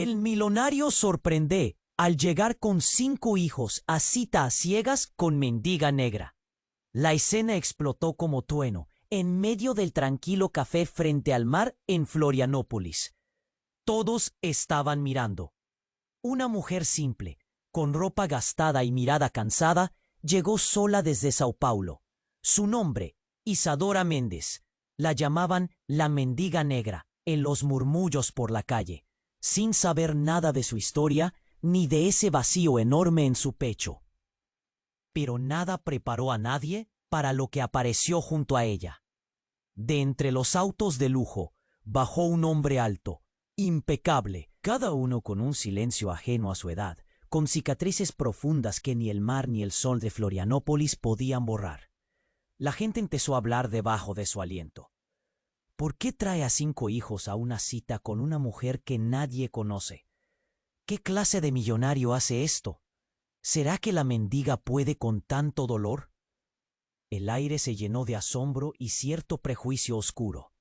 El millonario sorprende al llegar con 5 hijos a cita a ciegas con mendiga negra. La escena explotó como trueno en medio del tranquilo café frente al mar en Florianópolis. Todos estaban mirando. Una mujer simple, con ropa gastada y mirada cansada, llegó sola desde Sao Paulo. Su nombre, Isadora Méndez. La llamaban la mendiga negra en los murmullos por la calle, sin saber nada de su historia ni de ese vacío enorme en su pecho. Pero nada preparó a nadie para lo que apareció junto a ella. De entre los autos de lujo bajó un hombre alto, impecable, cada uno con un silencio ajeno a su edad, con cicatrices profundas que ni el mar ni el sol de Florianópolis podían borrar. La gente empezó a hablar debajo de su aliento. ¿Por qué trae a 5 hijos a una cita con una mujer que nadie conoce? ¿Qué clase de millonario hace esto? ¿Será que la mendiga puede con tanto dolor? El aire se llenó de asombro y cierto prejuicio oscuro.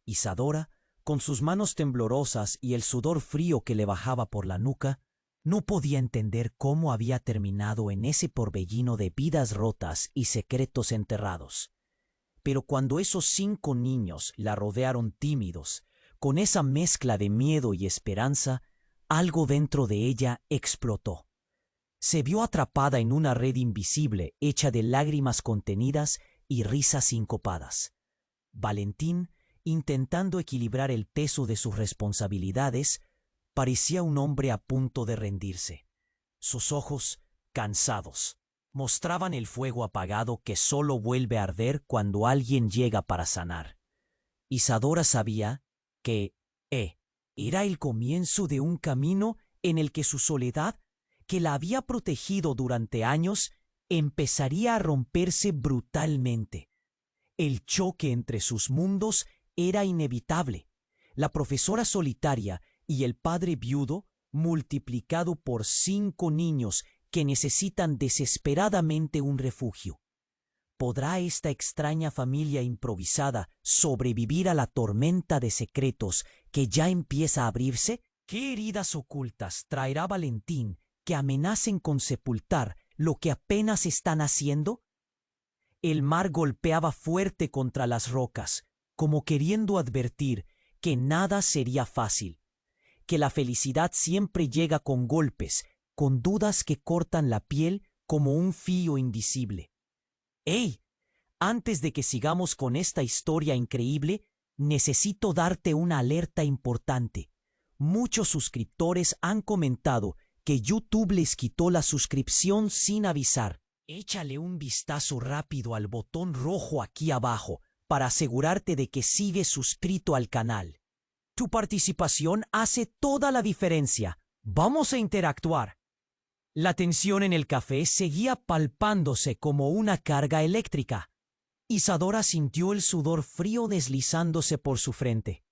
Isadora, con sus manos temblorosas y el sudor frío que le bajaba por la nuca, no podía entender cómo había terminado en ese torbellino de vidas rotas y secretos enterrados. Pero cuando esos 5 niños la rodearon tímidos, con esa mezcla de miedo y esperanza, algo dentro de ella explotó. Se vio atrapada en una red invisible hecha de lágrimas contenidas y risas sincopadas. Valentín, intentando equilibrar el peso de sus responsabilidades, parecía un hombre a punto de rendirse. Sus ojos, cansados, mostraban el fuego apagado que solo vuelve a arder cuando alguien llega para sanar. Isadora sabía que era el comienzo de un camino en el que su soledad, que la había protegido durante años, empezaría a romperse brutalmente. El choque entre sus mundos era inevitable. La profesora solitaria y el padre viudo, multiplicado por 5 niños que necesitan desesperadamente un refugio. ¿Podrá esta extraña familia improvisada sobrevivir a la tormenta de secretos que ya empieza a abrirse? ¿Qué heridas ocultas traerá Valentín que amenacen con sepultar lo que apenas están haciendo? El mar golpeaba fuerte contra las rocas, como queriendo advertir que nada sería fácil, que la felicidad siempre llega con golpes, con dudas que cortan la piel como un filo invisible. ¡Ey! Antes de que sigamos con esta historia increíble, necesito darte una alerta importante. Muchos suscriptores han comentado que YouTube les quitó la suscripción sin avisar. Échale un vistazo rápido al botón rojo aquí abajo para asegurarte de que sigues suscrito al canal. Tu participación hace toda la diferencia. Vamos a interactuar. La tensión en el café seguía palpándose como una carga eléctrica. Isadora sintió el sudor frío deslizándose por su frente,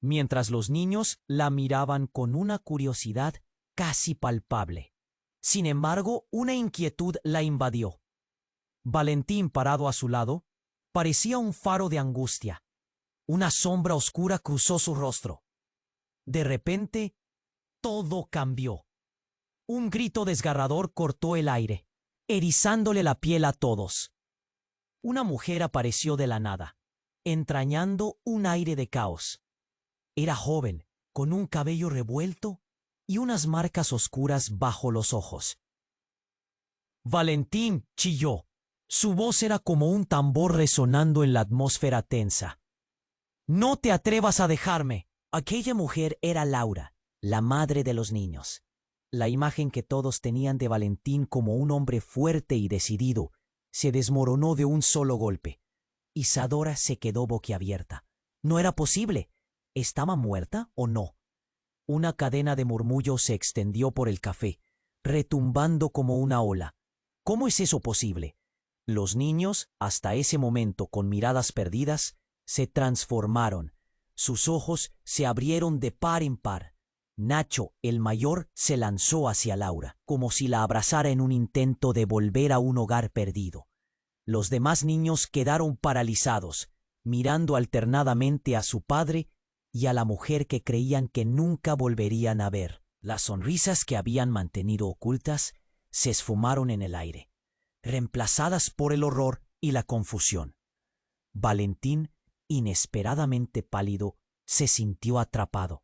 mientras los niños la miraban con una curiosidad casi palpable. Sin embargo, una inquietud la invadió. Valentín, parado a su lado, parecía un faro de angustia. Una sombra oscura cruzó su rostro. De repente, todo cambió. Un grito desgarrador cortó el aire, erizándole la piel a todos. Una mujer apareció de la nada, entrañando un aire de caos. Era joven, con un cabello revuelto y unas marcas oscuras bajo los ojos. Valentín chilló. Su voz era como un tambor resonando en la atmósfera tensa. «¡No te atrevas a dejarme!». Aquella mujer era Laura, la madre de los niños. La imagen que todos tenían de Valentín como un hombre fuerte y decidido se desmoronó de un solo golpe. Isadora se quedó boquiabierta. No era posible. ¿Estaba muerta o no? Una cadena de murmullos se extendió por el café, retumbando como una ola. ¿Cómo es eso posible? Los niños, hasta ese momento con miradas perdidas, se transformaron. Sus ojos se abrieron de par en par. Nacho, el mayor, se lanzó hacia Laura, como si la abrazara en un intento de volver a un hogar perdido. Los demás niños quedaron paralizados, mirando alternadamente a su padre y a la mujer que creían que nunca volverían a ver. Las sonrisas que habían mantenido ocultas se esfumaron en el aire, reemplazadas por el horror y la confusión. Valentín, inesperadamente pálido, se sintió atrapado.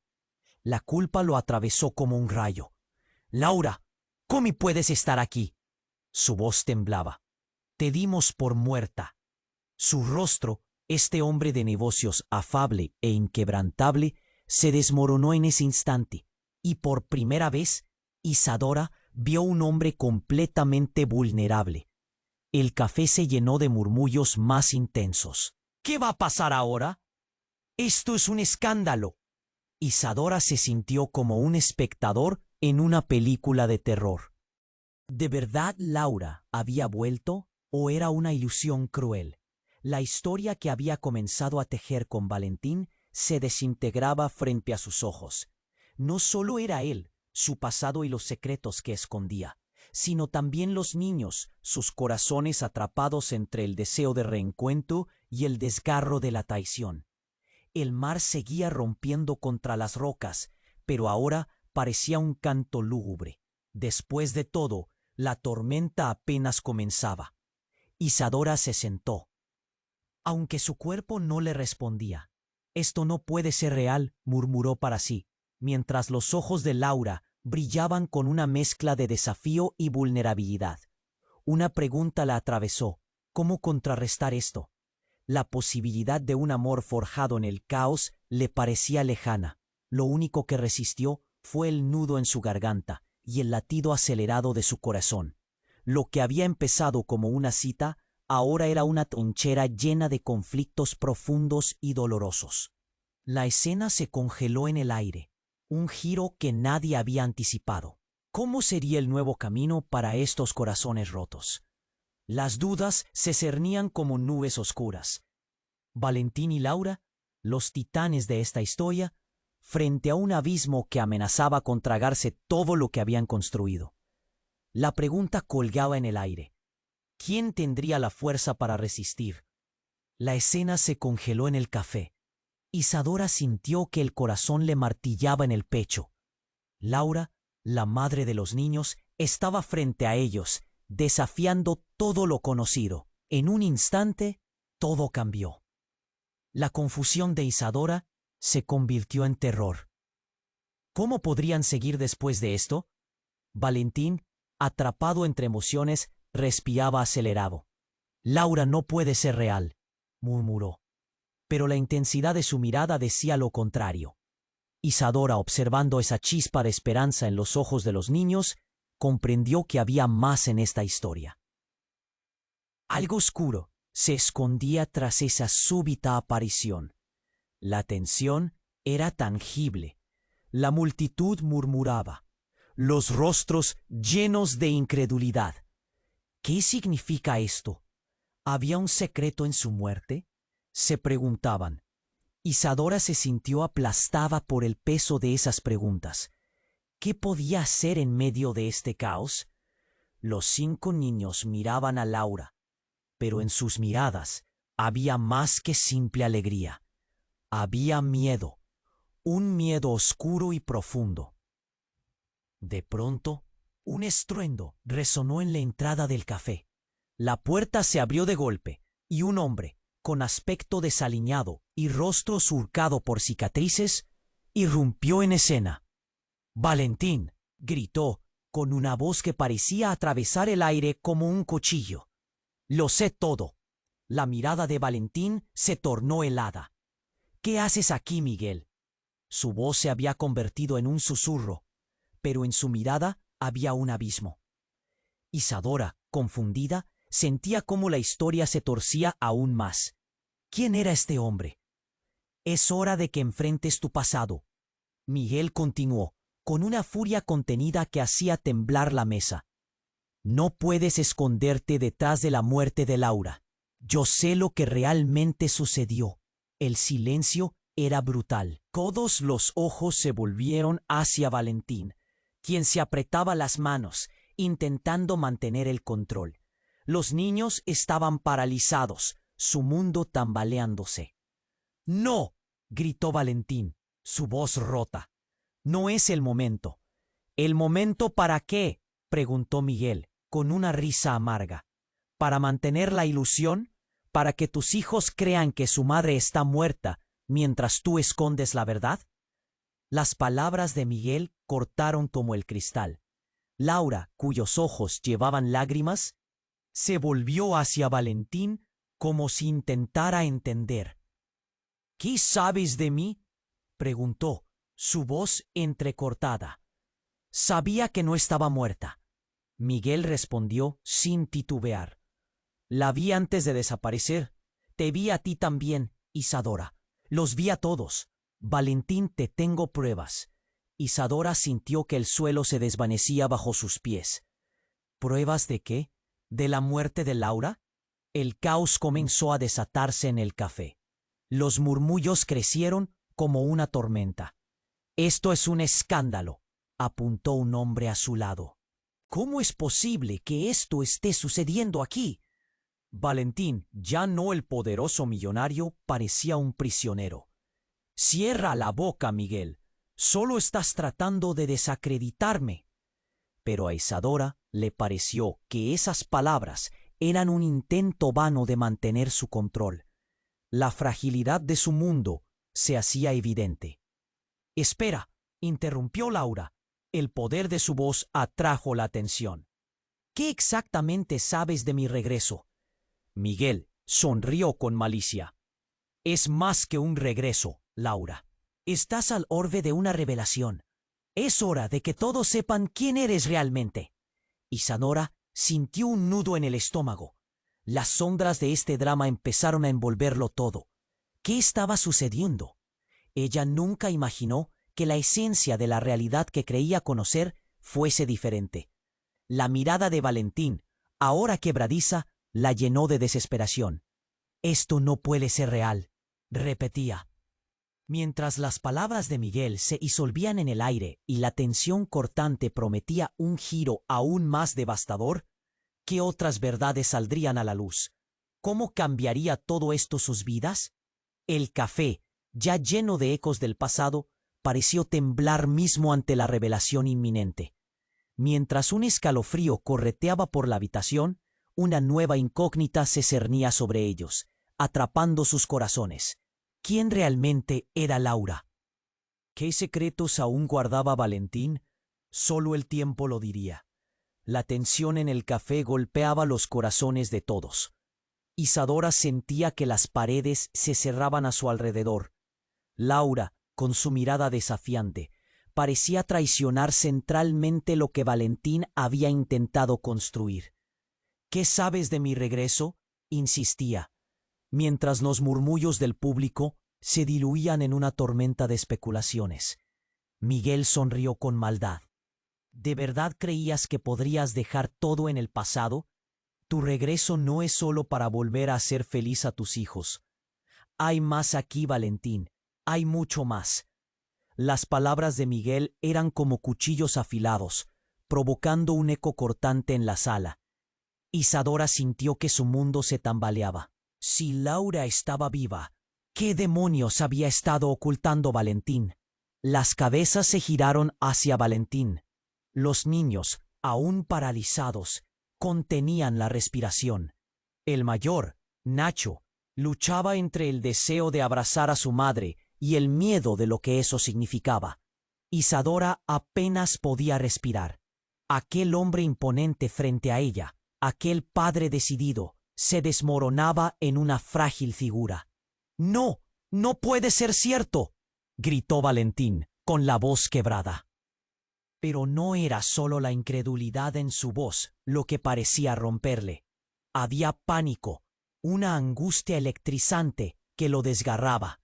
La culpa lo atravesó como un rayo. «Laura, ¿cómo puedes estar aquí?» Su voz temblaba. «Te dimos por muerta». Su rostro, este hombre de negocios afable e inquebrantable, se desmoronó en ese instante, y por primera vez, Isadora vio un hombre completamente vulnerable. El café se llenó de murmullos más intensos. «¿Qué va a pasar ahora? Esto es un escándalo». Isadora se sintió como un espectador en una película de terror. ¿De verdad Laura había vuelto o era una ilusión cruel? La historia que había comenzado a tejer con Valentín se desintegraba frente a sus ojos. No solo era él, su pasado y los secretos que escondía, sino también los niños, sus corazones atrapados entre el deseo de reencuentro y el desgarro de la traición. El mar seguía rompiendo contra las rocas, pero ahora parecía un canto lúgubre. Después de todo, la tormenta apenas comenzaba. Isadora se sentó, aunque su cuerpo no le respondía. «Esto no puede ser real», murmuró para sí, mientras los ojos de Laura brillaban con una mezcla de desafío y vulnerabilidad. Una pregunta la atravesó: ¿cómo contrarrestar esto? La posibilidad de un amor forjado en el caos le parecía lejana. Lo único que resistió fue el nudo en su garganta y el latido acelerado de su corazón. Lo que había empezado como una cita ahora era una trinchera llena de conflictos profundos y dolorosos. La escena se congeló en el aire, un giro que nadie había anticipado. ¿Cómo sería el nuevo camino para estos corazones rotos? Las dudas se cernían como nubes oscuras. Valentín y Laura, los titanes de esta historia, frente a un abismo que amenazaba con tragarse todo lo que habían construido. La pregunta colgaba en el aire. ¿Quién tendría la fuerza para resistir? La escena se congeló en el café. Isadora sintió que el corazón le martillaba en el pecho. Laura, la madre de los niños, estaba frente a ellos, desafiando todo lo conocido. En un instante, todo cambió. La confusión de Isadora se convirtió en terror. ¿Cómo podrían seguir después de esto? Valentín, atrapado entre emociones, respiraba acelerado. «Laura no puede ser real», murmuró. Pero la intensidad de su mirada decía lo contrario. Isadora, observando esa chispa de esperanza en los ojos de los niños, comprendió que había más en esta historia. Algo oscuro se escondía tras esa súbita aparición. La tensión era tangible. La multitud murmuraba, los rostros llenos de incredulidad. ¿Qué significa esto? ¿Había un secreto en su muerte?, se preguntaban. Isadora se sintió aplastada por el peso de esas preguntas. ¿Qué podía hacer en medio de este caos? Los 5 niños miraban a Laura, pero en sus miradas había más que simple alegría. Había miedo, un miedo oscuro y profundo. De pronto, un estruendo resonó en la entrada del café. La puerta se abrió de golpe y un hombre, con aspecto desaliñado y rostro surcado por cicatrices, irrumpió en escena. «Valentín», gritó, con una voz que parecía atravesar el aire como un cuchillo. «Lo sé todo». La mirada de Valentín se tornó helada. «¿Qué haces aquí, Miguel?» Su voz se había convertido en un susurro, pero en su mirada había un abismo. Isadora, confundida, sentía cómo la historia se torcía aún más. ¿Quién era este hombre? «Es hora de que enfrentes tu pasado», Miguel continuó, con una furia contenida que hacía temblar la mesa. «No puedes esconderte detrás de la muerte de Laura. Yo sé lo que realmente sucedió». El silencio era brutal. Todos los ojos se volvieron hacia Valentín, quien se apretaba las manos, intentando mantener el control. Los niños estaban paralizados, su mundo tambaleándose. «¡No!», gritó Valentín. su voz rota. No es el momento. ¿El momento para qué? Preguntó Miguel, con una risa amarga. ¿Para mantener la ilusión? ¿Para que tus hijos crean que su madre está muerta mientras tú escondes la verdad? Las palabras de Miguel cortaron como el cristal. Laura, cuyos ojos llevaban lágrimas, se volvió hacia Valentín como si intentara entender. ¿Qué sabes de mí? Preguntó, su voz entrecortada. Sabía que no estaba muerta. Miguel respondió sin titubear. La vi antes de desaparecer. Te vi a ti también, Isadora. Los vi a todos. Valentín, te tengo pruebas. Isadora sintió que el suelo se desvanecía bajo sus pies. ¿Pruebas de qué? ¿De la muerte de Laura? El caos comenzó a desatarse en el café. Los murmullos crecieron como una tormenta. Esto es un escándalo, apuntó un hombre a su lado. ¿Cómo es posible que esto esté sucediendo aquí? Valentín, ya no el poderoso millonario, parecía un prisionero. Cierra la boca, Miguel. Solo estás tratando de desacreditarme. Pero a Isadora le pareció que esas palabras eran un intento vano de mantener su control. La fragilidad de su mundo se hacía evidente. Espera, interrumpió Laura. El poder de su voz atrajo la atención. ¿Qué exactamente sabes de mi regreso? Miguel sonrió con malicia. Es más que un regreso, Laura. Estás al orbe de una revelación. Es hora de que todos sepan quién eres realmente. Isadora sintió un nudo en el estómago. Las sombras de este drama empezaron a envolverlo todo. ¿Qué estaba sucediendo? Ella nunca imaginó que la esencia de la realidad que creía conocer fuese diferente. La mirada de Valentín, ahora quebradiza, la llenó de desesperación. Esto no puede ser real, repetía. Mientras las palabras de Miguel se disolvían en el aire y la tensión cortante prometía un giro aún más devastador, ¿qué otras verdades saldrían a la luz? ¿Cómo cambiaría todo esto sus vidas? El café, ya lleno de ecos del pasado, pareció temblar mismo ante la revelación inminente. Mientras un escalofrío correteaba por la habitación, una nueva incógnita se cernía sobre ellos, atrapando sus corazones. ¿Quién realmente era Laura? ¿Qué secretos aún guardaba Valentín? Solo el tiempo lo diría. La tensión en el café golpeaba los corazones de todos. Isadora sentía que las paredes se cerraban a su alrededor. Laura, con su mirada desafiante, parecía traicionar centralmente lo que Valentín había intentado construir. ¿Qué sabes de mi regreso? Insistía, mientras los murmullos del público se diluían en una tormenta de especulaciones. Miguel sonrió con maldad. ¿De verdad creías que podrías dejar todo en el pasado? Tu regreso no es solo para volver a hacer feliz a tus hijos. Hay más aquí, Valentín. Hay mucho más. Las palabras de Miguel eran como cuchillos afilados, provocando un eco cortante en la sala. Isadora sintió que su mundo se tambaleaba. Si Laura estaba viva, ¿qué demonios había estado ocultando Valentín? Las cabezas se giraron hacia Valentín. Los niños, aún paralizados, contenían la respiración. El mayor, Nacho, luchaba entre el deseo de abrazar a su madre y el miedo de lo que eso significaba. Isadora apenas podía respirar. Aquel hombre imponente frente a ella, aquel padre decidido, se desmoronaba en una frágil figura. «¡No! ¡No puede ser cierto!», gritó Valentín, con la voz quebrada. Pero no era solo la incredulidad en su voz lo que parecía romperle. Había pánico, una angustia electrizante que lo desgarraba.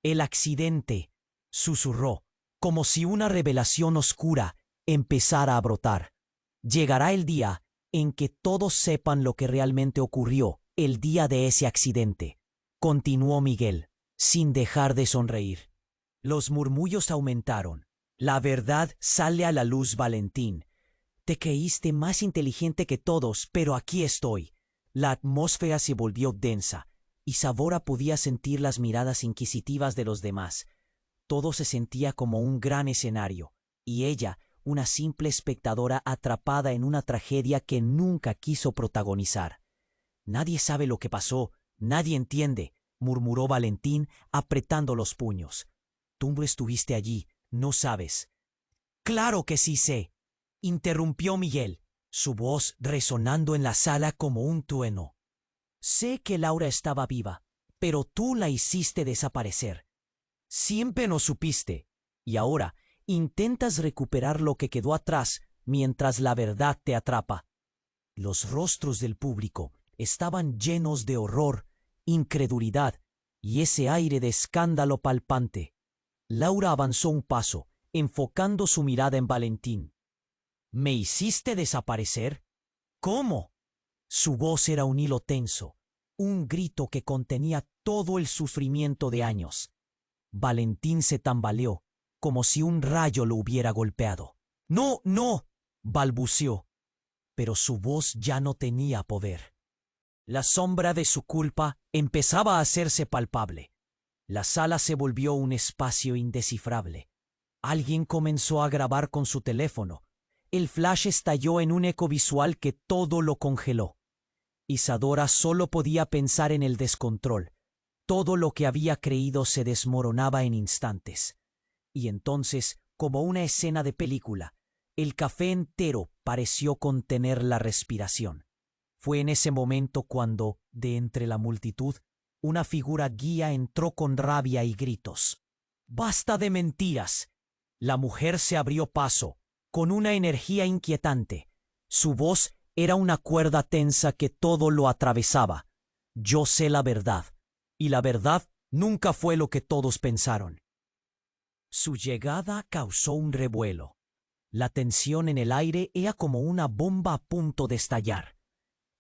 «El accidente», susurró, como si una revelación oscura empezara a brotar. «Llegará el día en que todos sepan lo que realmente ocurrió el día de ese accidente», continuó Miguel, sin dejar de sonreír. Los murmullos aumentaron. «La verdad sale a la luz, Valentín. Te creíste más inteligente que todos, pero aquí estoy». La atmósfera se volvió densa. Isadora podía sentir las miradas inquisitivas de los demás. Todo se sentía como un gran escenario, y ella, una simple espectadora atrapada en una tragedia que nunca quiso protagonizar. Nadie sabe lo que pasó, nadie entiende, murmuró Valentín apretando los puños. Tú no estuviste allí, no sabes. Claro que sí sé, interrumpió Miguel, su voz resonando en la sala como un trueno. Sé que Laura estaba viva, pero tú la hiciste desaparecer. Siempre nos supiste, y ahora intentas recuperar lo que quedó atrás mientras la verdad te atrapa. Los rostros del público estaban llenos de horror, incredulidad y ese aire de escándalo palpante. Laura avanzó un paso, enfocando su mirada en Valentín. ¿Me hiciste desaparecer? ¿Cómo? Su voz era un hilo tenso, un grito que contenía todo el sufrimiento de años. Valentín se tambaleó, como si un rayo lo hubiera golpeado. No, no, balbuceó, pero su voz ya no tenía poder. La sombra de su culpa empezaba a hacerse palpable. La sala se volvió un espacio indescifrable. Alguien comenzó a grabar con su teléfono. El flash estalló en un eco visual que todo lo congeló. Isadora solo podía pensar en el descontrol. Todo lo que había creído se desmoronaba en instantes. Y entonces, como una escena de película, el café entero pareció contener la respiración. Fue en ese momento cuando, de entre la multitud, una figura guía entró con rabia y gritos. ¡Basta de mentiras! La mujer se abrió paso, con una energía inquietante. Su voz era una cuerda tensa que todo lo atravesaba. Yo sé la verdad, y la verdad nunca fue lo que todos pensaron. Su llegada causó un revuelo. La tensión en el aire era como una bomba a punto de estallar.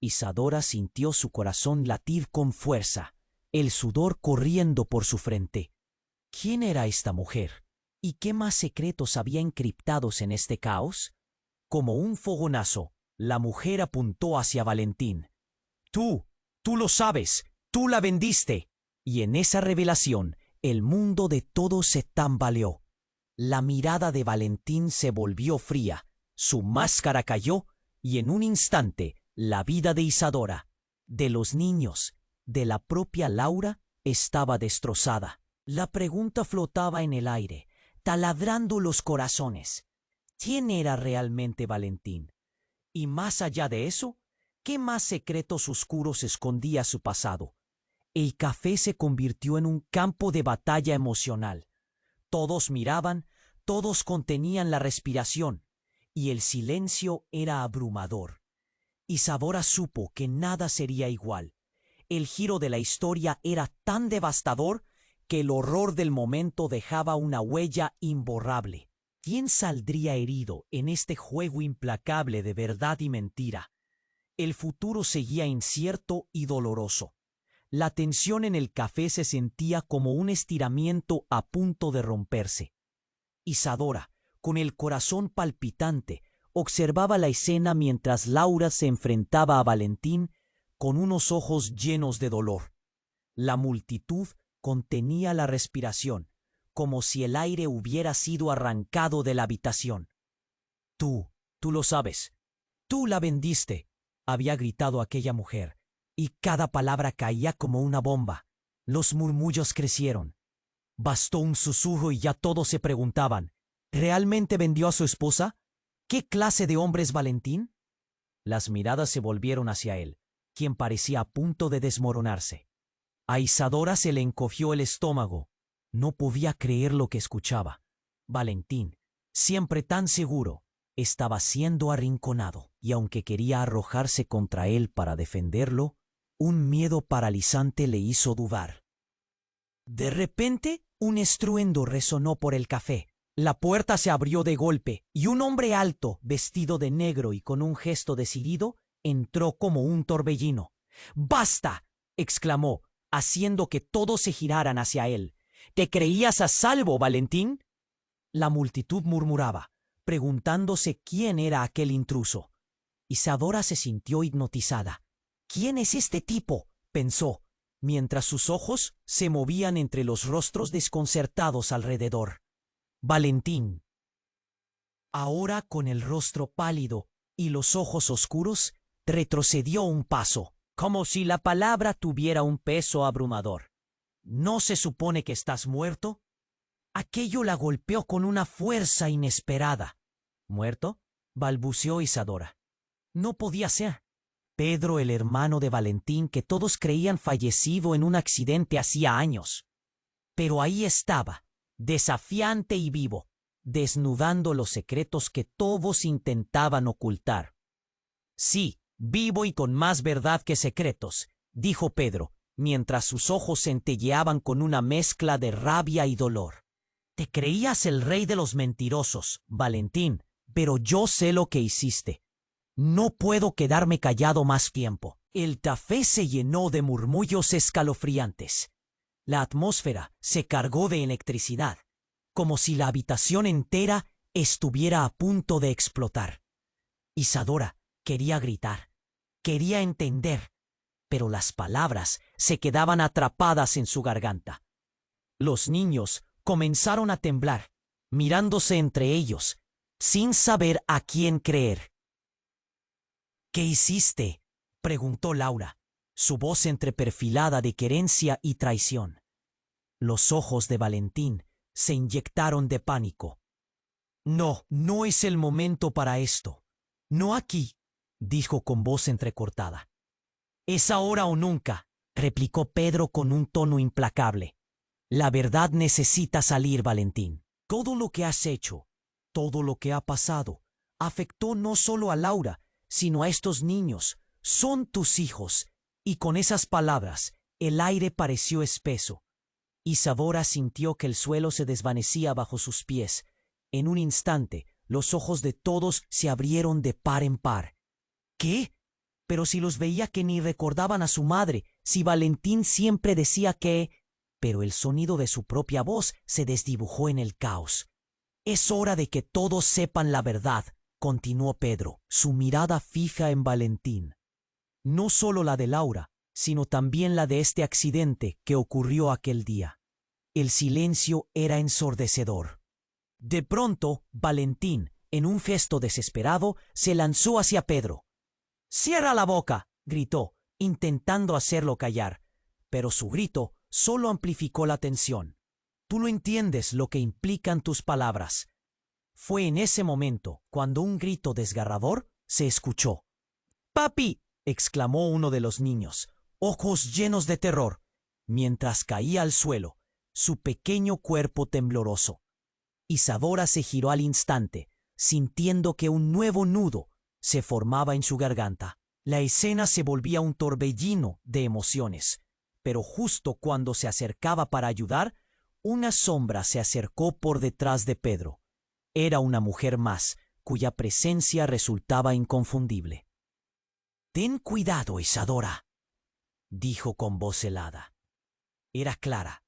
Isadora sintió su corazón latir con fuerza, el sudor corriendo por su frente. ¿Quién era esta mujer? ¿Y qué más secretos había encriptados en este caos? Como un fogonazo, la mujer apuntó hacia Valentín. Tú lo sabes, tú la vendiste. Y en esa revelación, el mundo de todos se tambaleó. La mirada de Valentín se volvió fría, su máscara cayó y en un instante la vida de Isadora, de los niños, de la propia Laura, estaba destrozada. La pregunta flotaba en el aire, taladrando los corazones. ¿Quién era realmente Valentín? Y más allá de eso, ¿qué más secretos oscuros escondía su pasado? El café se convirtió en un campo de batalla emocional. Todos miraban, todos contenían la respiración, y el silencio era abrumador. Isadora supo que nada sería igual. El giro de la historia era tan devastador que el horror del momento dejaba una huella imborrable. ¿Quién saldría herido en este juego implacable de verdad y mentira? El futuro seguía incierto y doloroso. La tensión en el café se sentía como un estiramiento a punto de romperse. Isadora, con el corazón palpitante, observaba la escena mientras Laura se enfrentaba a Valentín con unos ojos llenos de dolor. La multitud contenía la respiración, como si el aire hubiera sido arrancado de la habitación. Tú lo sabes, tú la vendiste, había gritado aquella mujer, y cada palabra caía como una bomba. Los murmullos crecieron. Bastó un susurro y ya todos se preguntaban, ¿realmente vendió a su esposa? ¿Qué clase de hombre es Valentín? Las miradas se volvieron hacia él, quien parecía a punto de desmoronarse. A Isadora se le encogió el estómago. No podía creer lo que escuchaba. Valentín, siempre tan seguro, estaba siendo arrinconado, y aunque quería arrojarse contra él para defenderlo, un miedo paralizante le hizo dudar. De repente, un estruendo resonó por el café. La puerta se abrió de golpe y un hombre alto, vestido de negro y con un gesto decidido, entró como un torbellino. ¡Basta!, exclamó, haciendo que todos se giraran hacia él. ¿Te creías a salvo, Valentín? La multitud murmuraba, preguntándose quién era aquel intruso. Isadora se sintió hipnotizada. ¿Quién es este tipo?, pensó. mientras sus ojos se movían entre los rostros desconcertados alrededor. Valentín, ahora con el rostro pálido y los ojos oscuros, retrocedió un paso, como si la palabra tuviera un peso abrumador. ¿No se supone que estás muerto? Aquello la golpeó con una fuerza inesperada. ¿Muerto?, balbuceó Isadora. No podía ser. Pedro, el hermano de Valentín, que todos creían fallecido en un accidente hacía años. Pero ahí estaba, desafiante y vivo, desnudando los secretos que todos intentaban ocultar. Sí, vivo y con más verdad que secretos, dijo Pedro, mientras sus ojos centelleaban con una mezcla de rabia y dolor. Te creías el rey de los mentirosos, Valentín, pero yo sé lo que hiciste. No puedo quedarme callado más tiempo. El café se llenó de murmullos escalofriantes. La atmósfera se cargó de electricidad, como si la habitación entera estuviera a punto de explotar. Isadora quería gritar, quería entender, pero las palabras se quedaban atrapadas en su garganta. Los niños comenzaron a temblar, mirándose entre ellos, sin saber a quién creer. ¿Qué hiciste?, preguntó Laura, su voz entreperfilada de querencia y traición. Los ojos de Valentín se inyectaron de pánico. No, no es el momento para esto. No aquí, dijo con voz entrecortada. Es ahora o nunca, replicó Pedro con un tono implacable. La verdad necesita salir, Valentín. Todo lo que has hecho, todo lo que ha pasado, afectó no solo a Laura, sino a estos niños. Son tus hijos. Y con esas palabras, el aire pareció espeso. Isadora sintió que el suelo se desvanecía bajo sus pies. En un instante, los ojos de todos se abrieron de par en par. ¿Qué? Pero si los veía que ni recordaban a su madre, si Valentín siempre decía que... Pero el sonido de su propia voz se desdibujó en el caos. Es hora de que todos sepan la verdad, continuó Pedro, su mirada fija en Valentín. No solo la de Laura, sino también la de este accidente que ocurrió aquel día. El silencio era ensordecedor. De pronto, Valentín, en un gesto desesperado, se lanzó hacia Pedro. «¡Cierra la boca!», gritó, intentando hacerlo callar. Pero su grito solo amplificó la tensión. «Tú no entiendes lo que implican tus palabras». Fue en ese momento cuando un grito desgarrador se escuchó. «¡Papi!», exclamó uno de los niños, ojos llenos de terror, mientras caía al suelo, su pequeño cuerpo tembloroso. Isadora se giró al instante, sintiendo que un nuevo nudo se formaba en su garganta. La escena se volvía un torbellino de emociones, pero justo cuando se acercaba para ayudar, una sombra se acercó por detrás de Pedro. Era una mujer más, cuya presencia resultaba inconfundible. «Ten cuidado, Isadora», dijo con voz helada. Era Clara,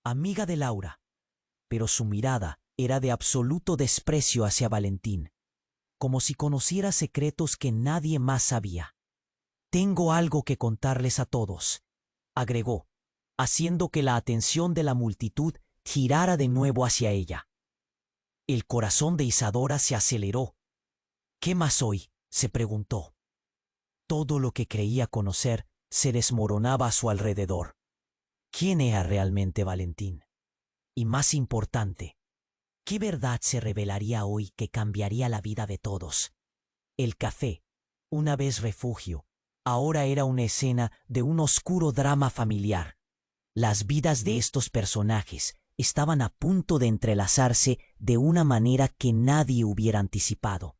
amiga de Laura, pero su mirada era de absoluto desprecio hacia Valentín, como si conociera secretos que nadie más sabía. «Tengo algo que contarles a todos», agregó, haciendo que la atención de la multitud girara de nuevo hacia ella. El corazón de Isadora se aceleró. «¿Qué más hoy?», se preguntó. Todo lo que creía conocer se desmoronaba a su alrededor. ¿Quién era realmente Valentín? Y más importante, ¿qué verdad se revelaría hoy que cambiaría la vida de todos? El café, una vez refugio, ahora era una escena de un oscuro drama familiar. Las vidas de estos personajes estaban a punto de entrelazarse de una manera que nadie hubiera anticipado.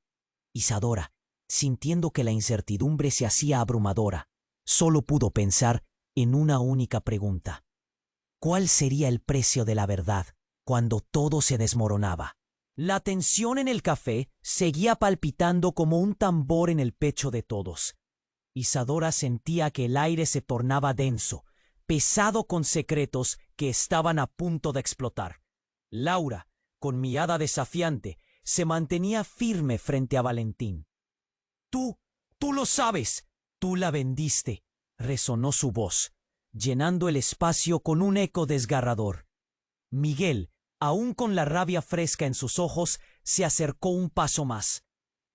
Isadora, sintiendo que la incertidumbre se hacía abrumadora, solo pudo pensar en una única pregunta. ¿Cuál sería el precio de la verdad cuando todo se desmoronaba? La tensión en el café seguía palpitando como un tambor en el pecho de todos. Isadora sentía que el aire se tornaba denso, pesado con secretos que estaban a punto de explotar. Laura, con mirada desafiante, se mantenía firme frente a Valentín. Tú lo sabes, tú la vendiste», resonó su voz. llenando el espacio con un eco desgarrador. Miguel, aún con la rabia fresca en sus ojos, se acercó un paso más.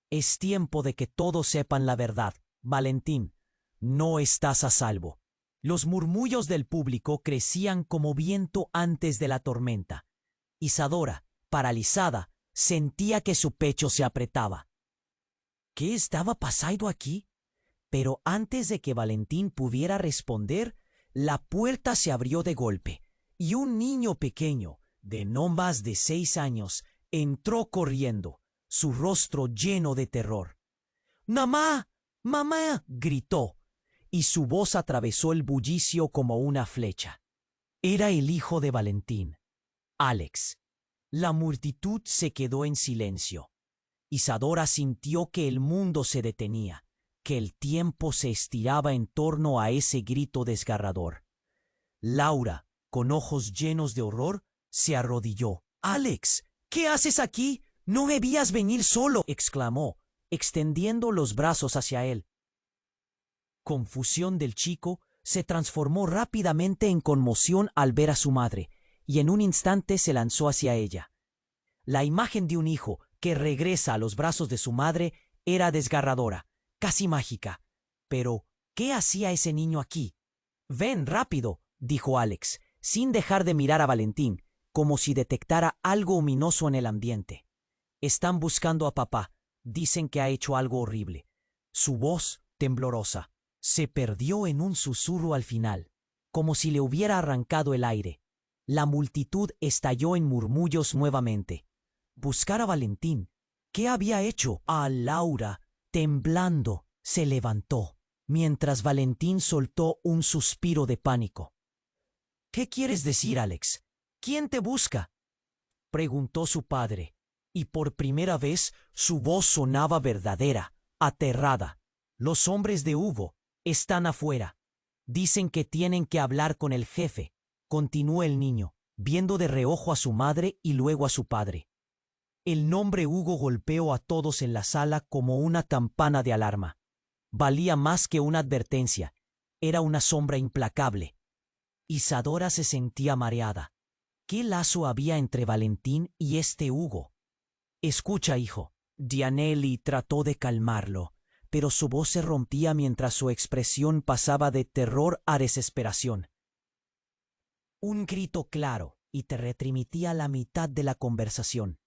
Es tiempo de que todos sepan la verdad, Valentín. No estás a salvo. Los murmullos del público crecían como viento antes de la tormenta. Isadora, paralizada, sentía que su pecho se apretaba. ¿Qué estaba pasando aquí? Pero antes de que Valentín pudiera responder, la puerta se abrió de golpe, y un niño pequeño, de no más de 6 años, entró corriendo, su rostro lleno de terror. ¡Mamá! ¡Mamá! Gritó, y su voz atravesó el bullicio como una flecha. Era el hijo de Valentín, Alex. La multitud se quedó en silencio. Isadora sintió que el mundo se detenía, que el tiempo se estiraba en torno a ese grito desgarrador. Laura, con ojos llenos de horror, se arrodilló. «¡Alex! ¿Qué haces aquí? ¡No me vías venir solo!», exclamó, extendiendo los brazos hacia él. Confusión del chico se transformó rápidamente en conmoción al ver a su madre, y en un instante se lanzó hacia ella. La imagen de un hijo que regresa a los brazos de su madre era desgarradora, casi mágica. Pero, ¿qué hacía ese niño aquí? «Ven, rápido», dijo Alex, sin dejar de mirar a Valentín, como si detectara algo ominoso en el ambiente. «Están buscando a papá. Dicen que ha hecho algo horrible». Su voz, temblorosa, se perdió en un susurro al final, como si le hubiera arrancado el aire. La multitud estalló en murmullos nuevamente. Buscar a Valentín. ¿Qué había hecho? A Laura, temblando, se levantó, mientras Valentín soltó un suspiro de pánico. «¿Qué quieres decir, Alex? ¿Quién te busca?», preguntó su padre, y por primera vez su voz sonaba verdadera, aterrada. «Los hombres de Hugo están afuera. Dicen que tienen que hablar con el jefe», continuó el niño, viendo de reojo a su madre y luego a su padre. El nombre Hugo golpeó a todos en la sala como una campana de alarma. Valía más que una advertencia. Era una sombra implacable. Isadora se sentía mareada. ¿Qué lazo había entre Valentín y este Hugo? «Escucha, hijo». Dianelli trató de calmarlo, pero su voz se rompía mientras su expresión pasaba de terror a desesperación. Un grito claro y te retransmitía la mitad de la conversación.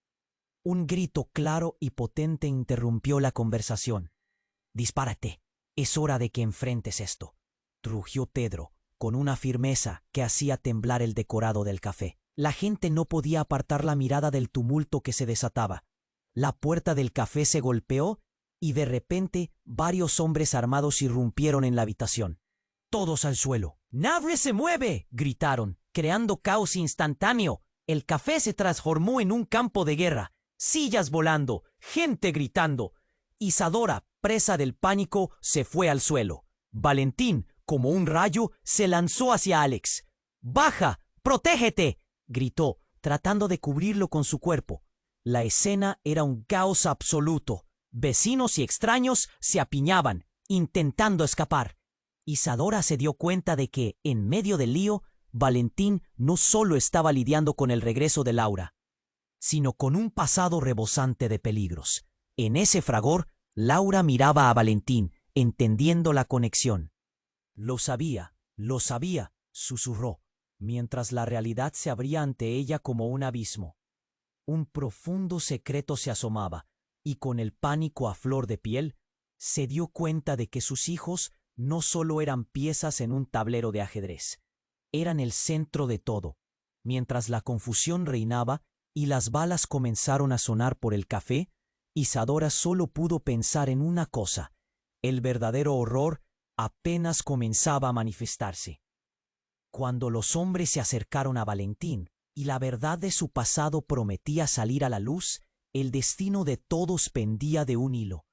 Un grito claro y potente interrumpió la conversación. «Dispárate. Es hora de que enfrentes esto», rugió Pedro, con una firmeza que hacía temblar el decorado del café. La gente no podía apartar la mirada del tumulto que se desataba. La puerta del café se golpeó y de repente varios hombres armados irrumpieron en la habitación. «Todos al suelo». «¡Nadie se mueve!», gritaron, creando caos instantáneo. El café se transformó en un campo de guerra. Sillas volando, gente gritando. Isadora, presa del pánico, se fue al suelo. Valentín, como un rayo, se lanzó hacia Alex. «¡Baja! ¡Protégete!», gritó, tratando de cubrirlo con su cuerpo. La escena era un caos absoluto. Vecinos y extraños se apiñaban, intentando escapar. Isadora se dio cuenta de que, en medio del lío, Valentín no solo estaba lidiando con el regreso de Laura, sino con un pasado rebosante de peligros. En ese fragor, Laura miraba a Valentín, entendiendo la conexión. Lo sabía, susurró, mientras la realidad se abría ante ella como un abismo. Un profundo secreto se asomaba, y con el pánico a flor de piel, se dio cuenta de que sus hijos no solo eran piezas en un tablero de ajedrez, eran el centro de todo. Mientras la confusión reinaba y las balas comenzaron a sonar por el café, Isadora solo pudo pensar en una cosa: el verdadero horror apenas comenzaba a manifestarse. Cuando los hombres se acercaron a Valentín y la verdad de su pasado prometía salir a la luz, el destino de todos pendía de un hilo.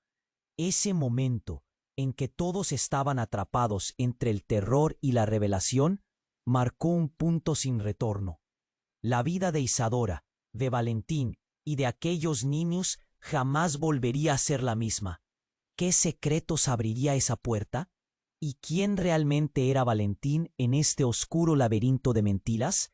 Ese momento en que todos estaban atrapados entre el terror y la revelación marcó un punto sin retorno. La vida de Isadora, de Valentín y de aquellos niños jamás volvería a ser la misma. ¿Qué secretos abriría esa puerta? ¿Y quién realmente era Valentín en este oscuro laberinto de mentiras?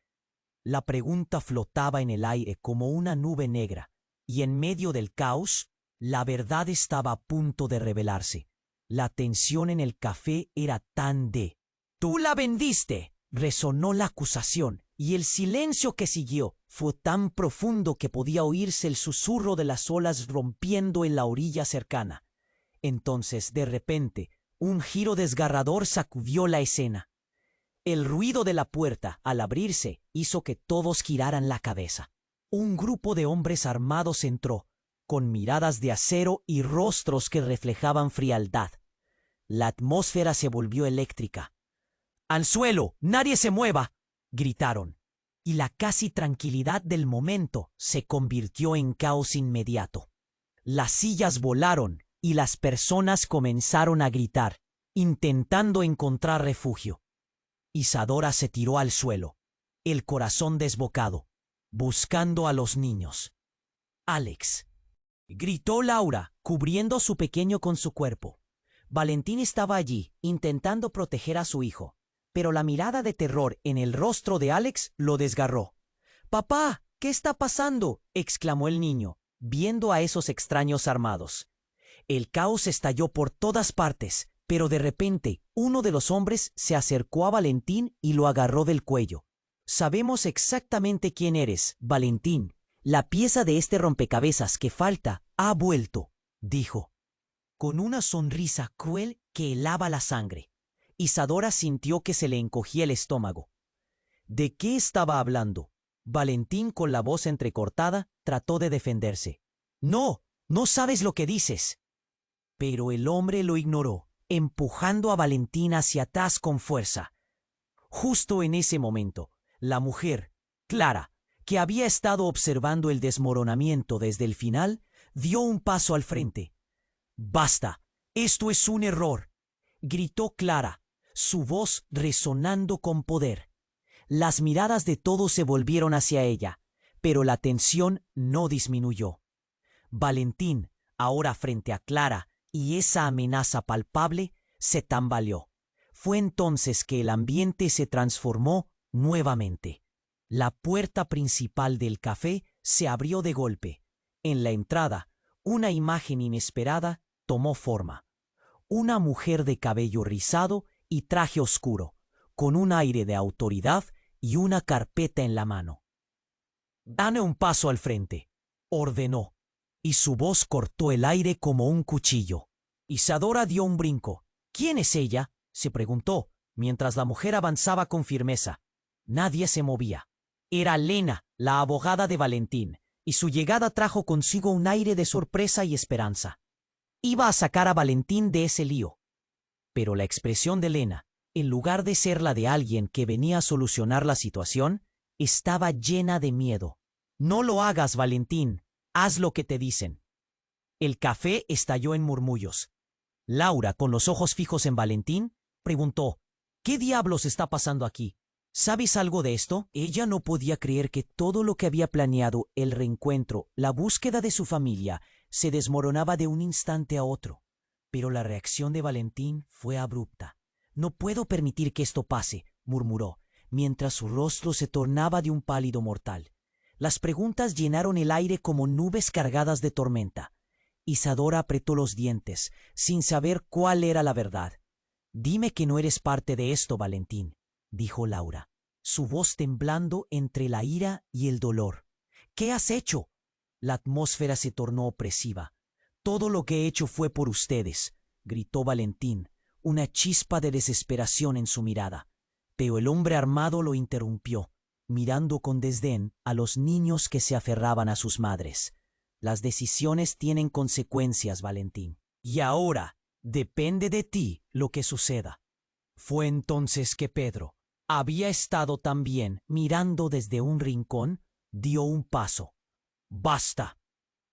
La pregunta flotaba en el aire como una nube negra, y en medio del caos, la verdad estaba a punto de revelarse. La tensión en el café era tan de «¡Tú la vendiste!», resonó la acusación, y el silencio que siguió fue tan profundo que podía oírse el susurro de las olas rompiendo en la orilla cercana. Entonces, de repente, un giro desgarrador sacudió la escena. El ruido de la puerta, al abrirse, hizo que todos giraran la cabeza. Un grupo de hombres armados entró, con miradas de acero y rostros que reflejaban frialdad. La atmósfera se volvió eléctrica. «¡Al suelo! ¡Nadie se mueva!», gritaron. Y la casi tranquilidad del momento se convirtió en caos inmediato. Las sillas volaron y las personas comenzaron a gritar, intentando encontrar refugio. Isadora se tiró al suelo, el corazón desbocado, buscando a los niños. «¡Alex!», gritó Laura, cubriendo su pequeño con su cuerpo. Valentín estaba allí, intentando proteger a su hijo, pero la mirada de terror en el rostro de Alex lo desgarró. «¡Papá! ¿Qué está pasando?», exclamó el niño, viendo a esos extraños armados. El caos estalló por todas partes, pero de repente uno de los hombres se acercó a Valentín y lo agarró del cuello. «Sabemos exactamente quién eres, Valentín. La pieza de este rompecabezas que falta ha vuelto», dijo, con una sonrisa cruel que helaba la sangre. Isadora sintió que se le encogía el estómago. ¿De qué estaba hablando? Valentín, con la voz entrecortada, trató de defenderse. «No, no sabes lo que dices». Pero el hombre lo ignoró, empujando a Valentín hacia atrás con fuerza. Justo en ese momento, la mujer, Clara, que había estado observando el desmoronamiento desde el final, dio un paso al frente. «¡Basta! ¡Esto es un error!», gritó Clara, su voz resonando con poder. Las miradas de todos se volvieron hacia ella, pero la tensión no disminuyó. Valentín, ahora frente a Clara y esa amenaza palpable, se tambaleó. Fue entonces que el ambiente se transformó nuevamente. La puerta principal del café se abrió de golpe. En la entrada, una imagen inesperada tomó forma. Una mujer de cabello rizado y traje oscuro, con un aire de autoridad y una carpeta en la mano. «Dame un paso al frente», ordenó, y su voz cortó el aire como un cuchillo. Isadora dio un brinco. «¿Quién es ella?», se preguntó, mientras la mujer avanzaba con firmeza. Nadie se movía. Era Lena, la abogada de Valentín, y su llegada trajo consigo un aire de sorpresa y esperanza. Iba a sacar a Valentín de ese lío. Pero la expresión de Lena, en lugar de ser la de alguien que venía a solucionar la situación, estaba llena de miedo. «No lo hagas, Valentín. Haz lo que te dicen». El café estalló en murmullos. Laura, con los ojos fijos en Valentín, preguntó: «¿Qué diablos está pasando aquí? ¿Sabes algo de esto?». Ella no podía creer que todo lo que había planeado, el reencuentro, la búsqueda de su familia, se desmoronaba de un instante a otro. Pero la reacción de Valentín fue abrupta. «No puedo permitir que esto pase», murmuró, mientras su rostro se tornaba de un pálido mortal. Las preguntas llenaron el aire como nubes cargadas de tormenta. Isadora apretó los dientes, sin saber cuál era la verdad. «Dime que no eres parte de esto, Valentín», dijo Laura, su voz temblando entre la ira y el dolor. «¿Qué has hecho?». La atmósfera se tornó opresiva. «Todo lo que he hecho fue por ustedes», gritó Valentín, una chispa de desesperación en su mirada. Pero el hombre armado lo interrumpió, mirando con desdén a los niños que se aferraban a sus madres. «Las decisiones tienen consecuencias, Valentín. Y ahora depende de ti lo que suceda». Fue entonces que Pedro, había estado también mirando desde un rincón, dio un paso. «Basta.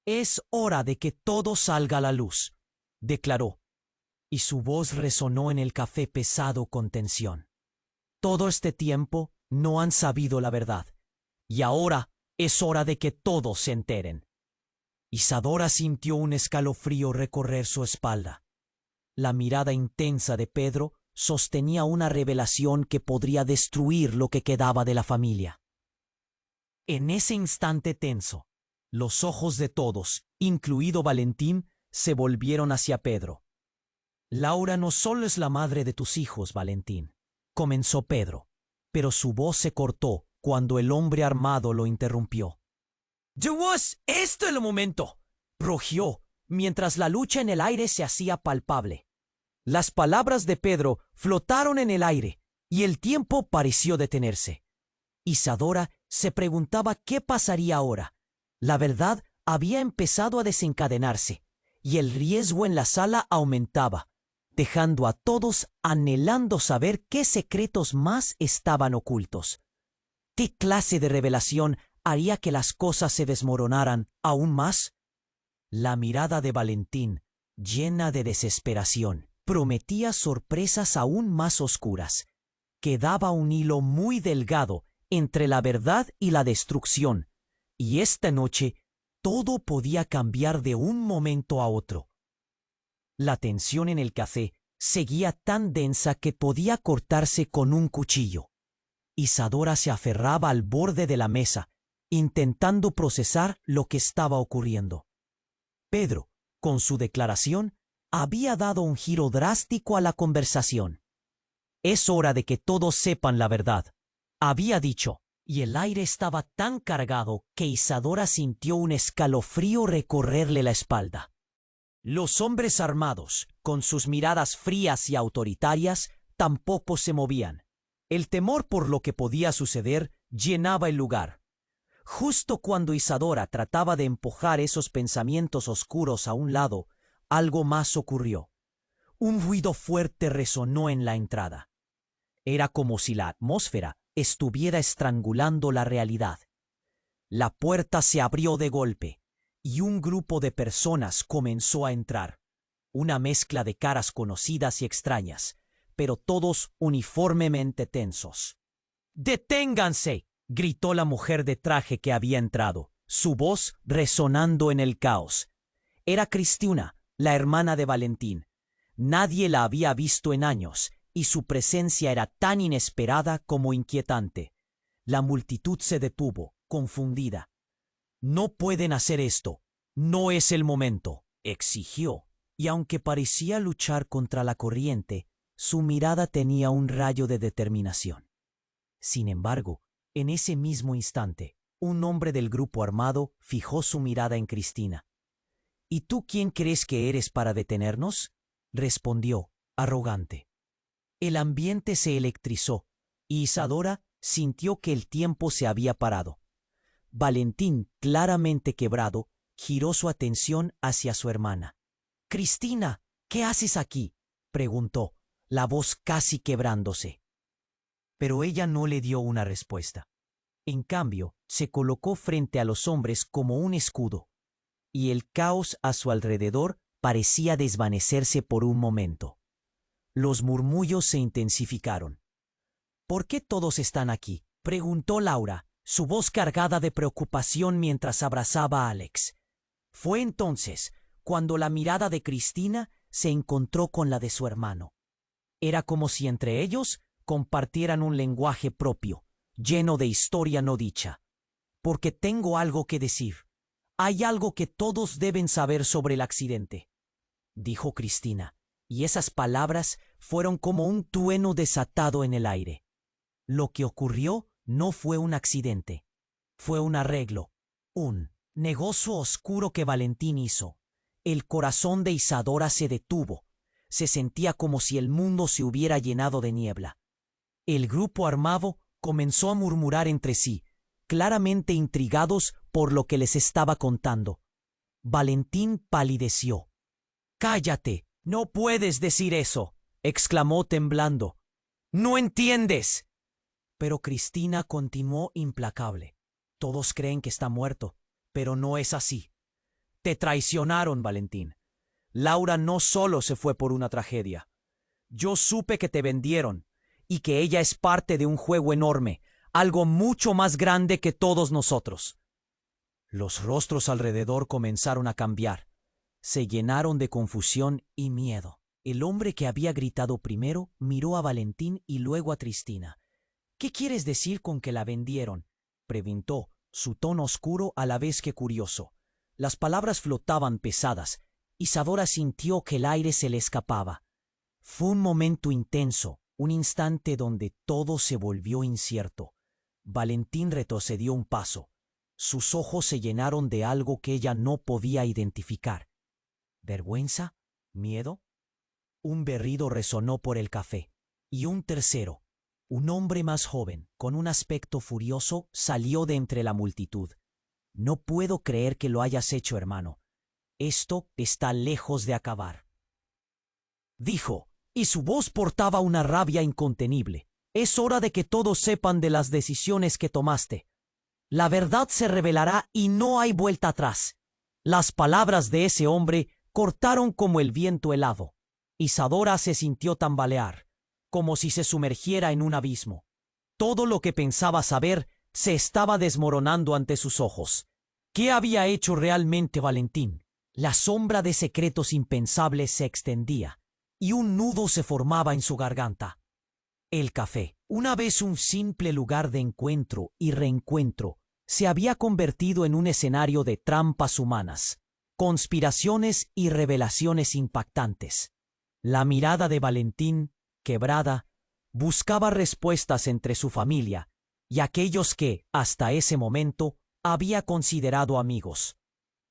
Es hora de que todo salga a la luz», declaró, y su voz resonó en el café pesado con tensión. «Todo este tiempo no han sabido la verdad, y ahora es hora de que todos se enteren». Isadora sintió un escalofrío recorrer su espalda. La mirada intensa de Pedro sostenía una revelación que podría destruir lo que quedaba de la familia. En ese instante tenso, los ojos de todos, incluido Valentín, se volvieron hacia Pedro. «Laura no solo es la madre de tus hijos, Valentín», comenzó Pedro, pero su voz se cortó cuando el hombre armado lo interrumpió. «¡Dios, esto es el momento!», rugió, mientras la lucha en el aire se hacía palpable. Las palabras de Pedro flotaron en el aire y el tiempo pareció detenerse. Isadora se preguntaba qué pasaría ahora. La verdad había empezado a desencadenarse y el riesgo en la sala aumentaba, dejando a todos anhelando saber qué secretos más estaban ocultos. ¿Qué clase de revelación haría que las cosas se desmoronaran aún más? La mirada de Valentín, llena de desesperación, prometía sorpresas aún más oscuras. Quedaba un hilo muy delgado entre la verdad y la destrucción, y esta noche todo podía cambiar de un momento a otro. La tensión en el café seguía tan densa que podía cortarse con un cuchillo. Isadora se aferraba al borde de la mesa, intentando procesar lo que estaba ocurriendo. Pedro, con su declaración, había dado un giro drástico a la conversación. «Es hora de que todos sepan la verdad», había dicho, y el aire estaba tan cargado que Isadora sintió un escalofrío recorrerle la espalda. Los hombres armados, con sus miradas frías y autoritarias, tampoco se movían. El temor por lo que podía suceder llenaba el lugar. Justo cuando Isadora trataba de empujar esos pensamientos oscuros a un lado, algo más ocurrió. Un ruido fuerte resonó en la entrada. Era como si la atmósfera estuviera estrangulando la realidad. La puerta se abrió de golpe y un grupo de personas comenzó a entrar. Una mezcla de caras conocidas y extrañas, pero todos uniformemente tensos. «¡Deténganse!», gritó la mujer de traje que había entrado, su voz resonando en el caos. Era Cristina, la hermana de Valentín. Nadie la había visto en años, y su presencia era tan inesperada como inquietante. La multitud se detuvo, confundida. «No pueden hacer esto. No es el momento», exigió, y aunque parecía luchar contra la corriente, su mirada tenía un rayo de determinación. Sin embargo, en ese mismo instante, un hombre del grupo armado fijó su mirada en Cristina. «¿Y tú quién crees que eres para detenernos?», respondió, arrogante. El ambiente se electrizó, y Isadora sintió que el tiempo se había parado. Valentín, claramente quebrado, giró su atención hacia su hermana. «Cristina, ¿qué haces aquí?», preguntó, la voz casi quebrándose. Pero ella no le dio una respuesta. En cambio, se colocó frente a los hombres como un escudo, y el caos a su alrededor parecía desvanecerse por un momento. Los murmullos se intensificaron. «¿Por qué todos están aquí?», preguntó Laura, su voz cargada de preocupación mientras abrazaba a Alex. Fue entonces cuando la mirada de Cristina se encontró con la de su hermano. Era como si entre ellos compartieran un lenguaje propio, lleno de historia no dicha. «Porque tengo algo que decir. Hay algo que todos deben saber sobre el accidente», dijo Cristina, y esas palabras fueron como un trueno desatado en el aire. Lo que ocurrió no fue un accidente. Fue un arreglo, un negocio oscuro que Valentín hizo. El corazón de Isadora se detuvo. Se sentía como si el mundo se hubiera llenado de niebla. El grupo armado comenzó a murmurar entre sí, claramente intrigados por lo que les estaba contando. Valentín palideció. «¡Cállate! No puedes decir eso», exclamó temblando. «¡No entiendes!». Pero Cristina continuó implacable. «Todos creen que está muerto, pero no es así. Te traicionaron, Valentín. Laura no solo se fue por una tragedia. Yo supe que te vendieron y que ella es parte de un juego enorme, algo mucho más grande que todos nosotros». Los rostros alrededor comenzaron a cambiar. Se llenaron de confusión y miedo. El hombre que había gritado primero miró a Valentín y luego a Tristina. ¿Qué quieres decir con que la vendieron?, preguntó, su tono oscuro a la vez que curioso. Las palabras flotaban pesadas. Isadora sintió que el aire se le escapaba. Fue un momento intenso, un instante donde todo se volvió incierto. Valentín retrocedió un paso. Sus ojos se llenaron de algo que ella no podía identificar. ¿Vergüenza? ¿Miedo? Un berrido resonó por el café, y un tercero, un hombre más joven, con un aspecto furioso, salió de entre la multitud. «No puedo creer que lo hayas hecho, hermano. Esto está lejos de acabar», dijo, y su voz portaba una rabia incontenible. «Es hora de que todos sepan de las decisiones que tomaste. La verdad se revelará y no hay vuelta atrás». Las palabras de ese hombre cortaron como el viento helado. Isadora se sintió tambalear, como si se sumergiera en un abismo. Todo lo que pensaba saber se estaba desmoronando ante sus ojos. ¿Qué había hecho realmente Valentín? La sombra de secretos impensables se extendía, y un nudo se formaba en su garganta. El café, una vez un simple lugar de encuentro y reencuentro, se había convertido en un escenario de trampas humanas, conspiraciones y revelaciones impactantes. La mirada de Valentín, quebrada, buscaba respuestas entre su familia y aquellos que, hasta ese momento, había considerado amigos.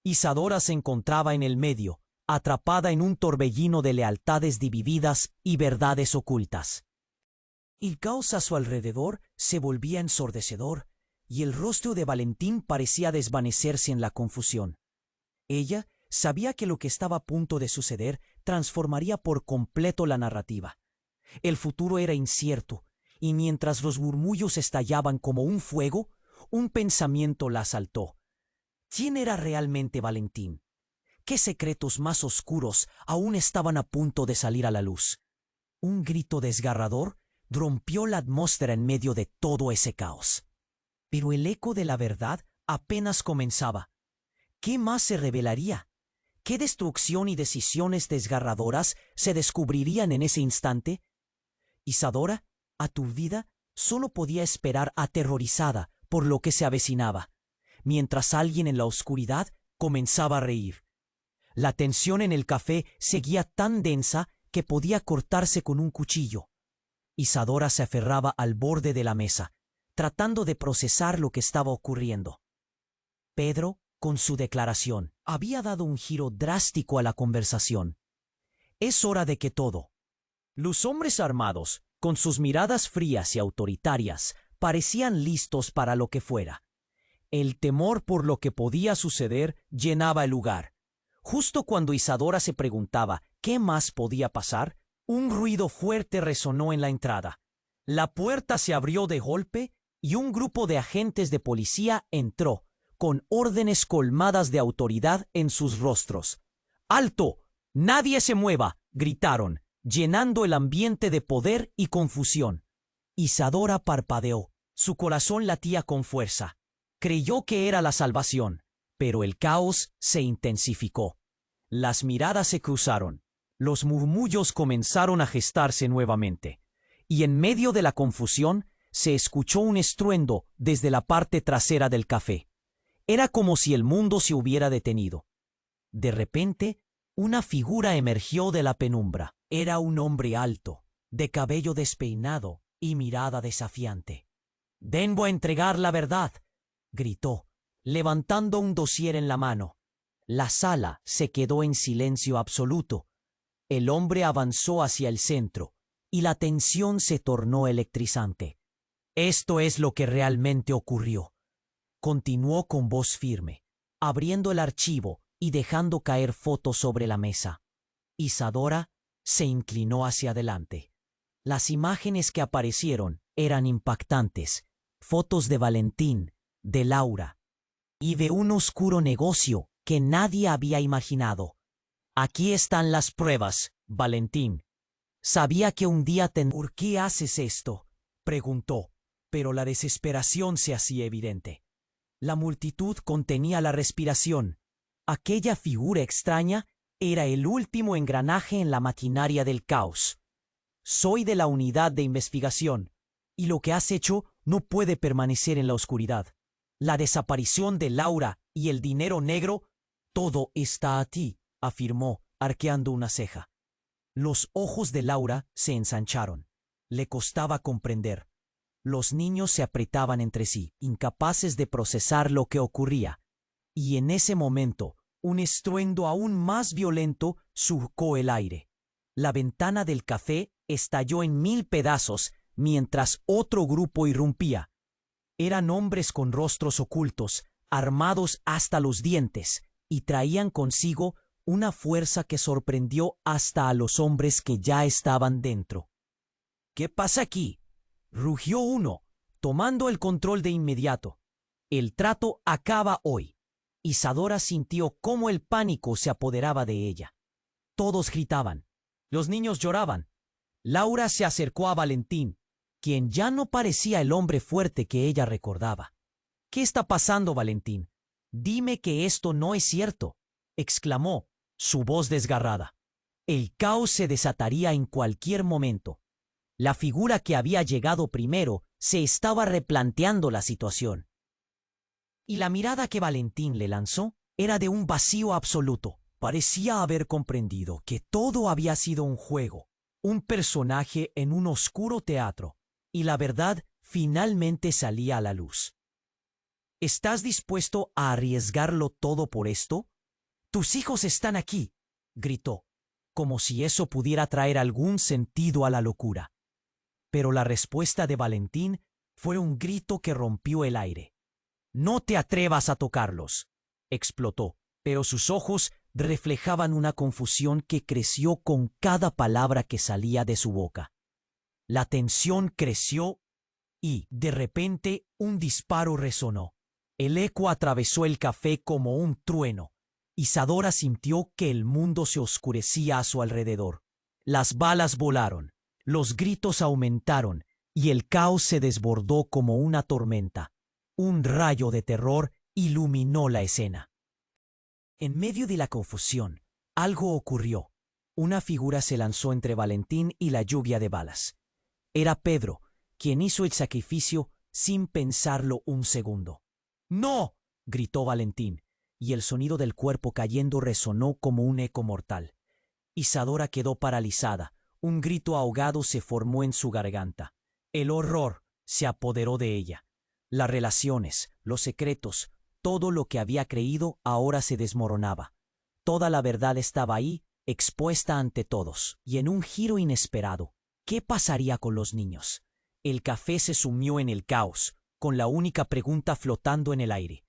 Isadora se encontraba en el medio, atrapada en un torbellino de lealtades divididas y verdades ocultas. El caos a su alrededor se volvía ensordecedor y el rostro de Valentín parecía desvanecerse en la confusión. Ella sabía que lo que estaba a punto de suceder transformaría por completo la narrativa. El futuro era incierto, y mientras los murmullos estallaban como un fuego, un pensamiento la asaltó. ¿Quién era realmente Valentín? ¿Qué secretos más oscuros aún estaban a punto de salir a la luz? Un grito desgarrador rompió la atmósfera en medio de todo ese caos. Pero el eco de la verdad apenas comenzaba. ¿Qué más se revelaría? ¿Qué destrucción y decisiones desgarradoras se descubrirían en ese instante? Isadora, aturdida, solo podía esperar aterrorizada por lo que se avecinaba, mientras alguien en la oscuridad comenzaba a reír. La tensión en el café seguía tan densa que podía cortarse con un cuchillo. Isadora se aferraba al borde de la mesa, tratando de procesar lo que estaba ocurriendo. Pedro, con su declaración, había dado un giro drástico a la conversación. Es hora de que todo. Los hombres armados, con sus miradas frías y autoritarias, parecían listos para lo que fuera. El temor por lo que podía suceder llenaba el lugar. Justo cuando Isadora se preguntaba qué más podía pasar, un ruido fuerte resonó en la entrada. La puerta se abrió de golpe y un grupo de agentes de policía entró, con órdenes colmadas de autoridad en sus rostros. ¡Alto! ¡Nadie se mueva!, gritaron, llenando el ambiente de poder y confusión. Isadora parpadeó. Su corazón latía con fuerza. Creyó que era la salvación, pero el caos se intensificó. Las miradas se cruzaron. Los murmullos comenzaron a gestarse nuevamente. Y en medio de la confusión se escuchó un estruendo desde la parte trasera del café. Era como si el mundo se hubiera detenido. De repente, una figura emergió de la penumbra. Era un hombre alto, de cabello despeinado y mirada desafiante. «Vengo a entregar la verdad», gritó, levantando un dossier en la mano. La sala se quedó en silencio absoluto. El hombre avanzó hacia el centro y la tensión se tornó electrizante. «Esto es lo que realmente ocurrió», continuó con voz firme, abriendo el archivo y dejando caer fotos sobre la mesa. Isadora se inclinó hacia adelante. Las imágenes que aparecieron eran impactantes. Fotos de Valentín, de Laura y de un oscuro negocio que nadie había imaginado. «Aquí están las pruebas, Valentín. Sabía que un día ¿Por qué haces esto?», preguntó, pero la desesperación se hacía evidente. La multitud contenía la respiración. Aquella figura extraña Era el último engranaje en la maquinaria del caos. Soy de la unidad de investigación, y lo que has hecho no puede permanecer en la oscuridad. La desaparición de Laura y el dinero negro, todo está a ti, afirmó, arqueando una ceja. Los ojos de Laura se ensancharon. Le costaba comprender. Los niños se apretaban entre sí, incapaces de procesar lo que ocurría. Y en ese momento, un estruendo aún más violento surcó el aire. La ventana del café estalló en 1000 pedazos mientras otro grupo irrumpía. Eran hombres con rostros ocultos, armados hasta los dientes, y traían consigo una fuerza que sorprendió hasta a los hombres que ya estaban dentro. «¿Qué pasa aquí?», rugió uno, tomando el control de inmediato. «El trato acaba hoy». Isadora sintió cómo el pánico se apoderaba de ella. Todos gritaban. Los niños lloraban. Laura se acercó a Valentín, quien ya no parecía el hombre fuerte que ella recordaba. «¿Qué está pasando, Valentín? Dime que esto no es cierto», exclamó, su voz desgarrada. El caos se desataría en cualquier momento. La figura que había llegado primero se estaba replanteando la situación. Y la mirada que Valentín le lanzó era de un vacío absoluto. Parecía haber comprendido que todo había sido un juego, un personaje en un oscuro teatro, y la verdad finalmente salía a la luz. ¿Estás dispuesto a arriesgarlo todo por esto? «Tus hijos están aquí», gritó, como si eso pudiera traer algún sentido a la locura. Pero la respuesta de Valentín fue un grito que rompió el aire. «No te atrevas a tocarlos», explotó, pero sus ojos reflejaban una confusión que creció con cada palabra que salía de su boca. La tensión creció y, de repente, un disparo resonó. El eco atravesó el café como un trueno. Isadora sintió que el mundo se oscurecía a su alrededor. Las balas volaron, los gritos aumentaron y el caos se desbordó como una tormenta. Un rayo de terror iluminó la escena. En medio de la confusión, algo ocurrió. Una figura se lanzó entre Valentín y la lluvia de balas. Era Pedro, quien hizo el sacrificio sin pensarlo un segundo. «¡No!», gritó Valentín, y el sonido del cuerpo cayendo resonó como un eco mortal. Isadora quedó paralizada. Un grito ahogado se formó en su garganta. El horror se apoderó de ella. Las relaciones, los secretos, todo lo que había creído ahora se desmoronaba. Toda la verdad estaba ahí, expuesta ante todos, y en un giro inesperado. ¿Qué pasaría con los niños? El café se sumió en el caos, con la única pregunta flotando en el aire.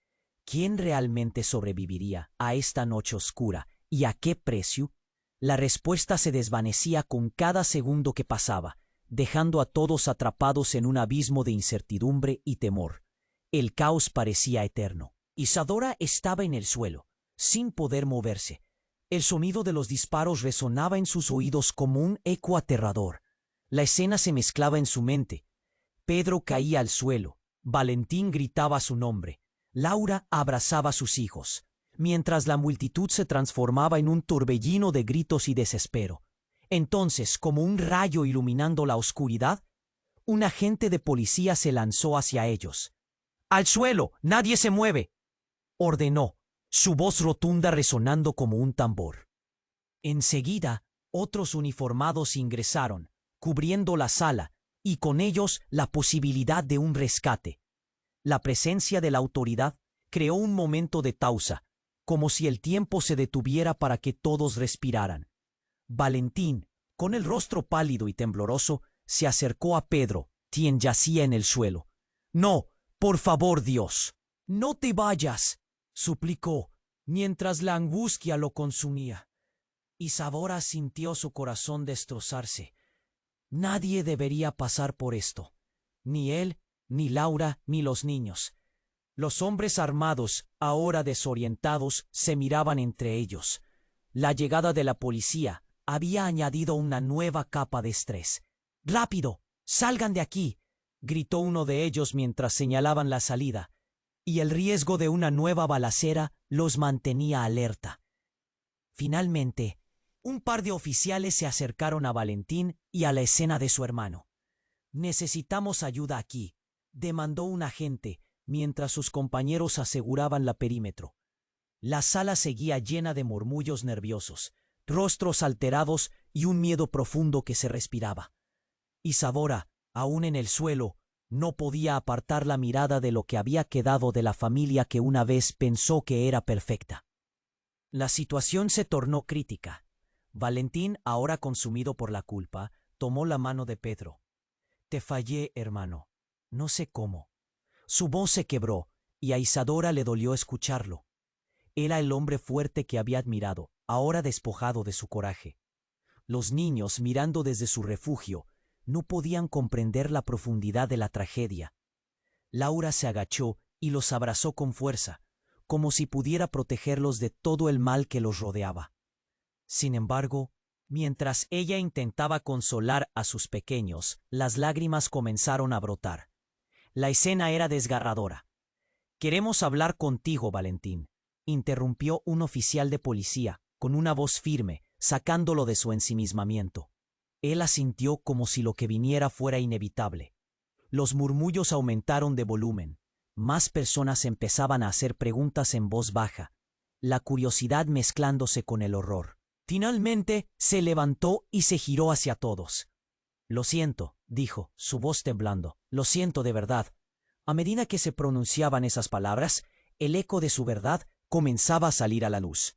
¿Quién realmente sobreviviría a esta noche oscura y a qué precio? La respuesta se desvanecía con cada segundo que pasaba, dejando a todos atrapados en un abismo de incertidumbre y temor. El caos parecía eterno. Isadora estaba en el suelo, sin poder moverse. El sonido de los disparos resonaba en sus oídos como un eco aterrador. La escena se mezclaba en su mente. Pedro caía al suelo. Valentín gritaba su nombre. Laura abrazaba a sus hijos, mientras la multitud se transformaba en un torbellino de gritos y desespero. Entonces, como un rayo iluminando la oscuridad, un agente de policía se lanzó hacia ellos. «¡Al suelo! ¡Nadie se mueve!», ordenó, su voz rotunda resonando como un tambor. Enseguida, otros uniformados ingresaron, cubriendo la sala, y con ellos la posibilidad de un rescate. La presencia de la autoridad creó un momento de pausa, como si el tiempo se detuviera para que todos respiraran. Valentín, con el rostro pálido y tembloroso, se acercó a Pedro, quien yacía en el suelo. «No, por favor, Dios, no te vayas», suplicó, mientras la angustia lo consumía. Isadora sintió su corazón destrozarse. Nadie debería pasar por esto, ni él, ni Laura, ni los niños. Los hombres armados, ahora desorientados, se miraban entre ellos. La llegada de la policía había añadido una nueva capa de estrés. «¡Rápido! ¡Salgan de aquí!», gritó uno de ellos mientras señalaban la salida, y el riesgo de una nueva balacera los mantenía alerta. Finalmente, un par de oficiales se acercaron a Valentín y a la escena de su hermano. «Necesitamos ayuda aquí», demandó un agente, mientras sus compañeros aseguraban la perímetro. La sala seguía llena de murmullos nerviosos, rostros alterados y un miedo profundo que se respiraba. Isadora, aún en el suelo, no podía apartar la mirada de lo que había quedado de la familia que una vez pensó que era perfecta. La situación se tornó crítica. Valentín, ahora consumido por la culpa, tomó la mano de Pedro. «Te fallé, hermano. No sé cómo». Su voz se quebró, y a Isadora le dolió escucharlo. Era el hombre fuerte que había admirado, ahora despojado de su coraje. Los niños, mirando desde su refugio, no podían comprender la profundidad de la tragedia. Laura se agachó y los abrazó con fuerza, como si pudiera protegerlos de todo el mal que los rodeaba. Sin embargo, mientras ella intentaba consolar a sus pequeños, las lágrimas comenzaron a brotar. La escena era desgarradora. «Queremos hablar contigo, Valentín», interrumpió un oficial de policía, con una voz firme, sacándolo de su ensimismamiento. Él asintió como si lo que viniera fuera inevitable. Los murmullos aumentaron de volumen. Más personas empezaban a hacer preguntas en voz baja, la curiosidad mezclándose con el horror. Finalmente, se levantó y se giró hacia todos. «Lo siento», dijo, su voz temblando. «Lo siento de verdad». A medida que se pronunciaban esas palabras, el eco de su verdad comenzaba a salir a la luz.